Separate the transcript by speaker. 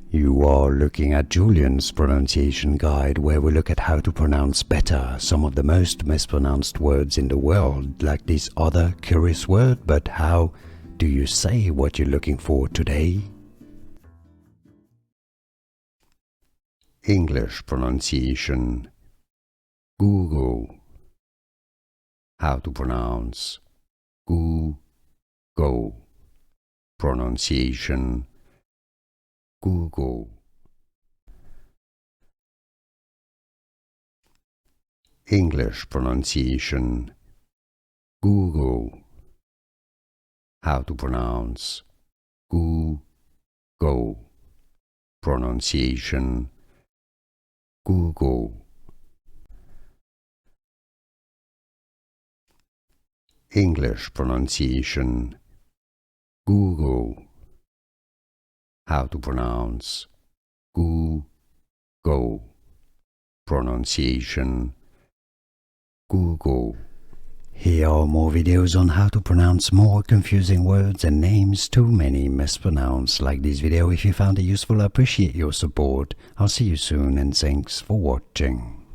Speaker 1: You are looking at Julian's pronunciation guide, where we look at how to pronounce better some of the most mispronounced words in the world, like this other curious word. But how do you say what you're looking for today? English pronunciation. Google. How to pronounce Google. Pronunciation. Google. English pronunciation. Google. How to pronounce Google. Pronunciation. Google. English pronunciation. Google. How to pronounce Google. Pronunciation. Google. Here are more videos on how to pronounce more confusing words and names too many mispronounced. Like this video if you found it useful. I appreciate your support. I'll see you soon and thanks for watching.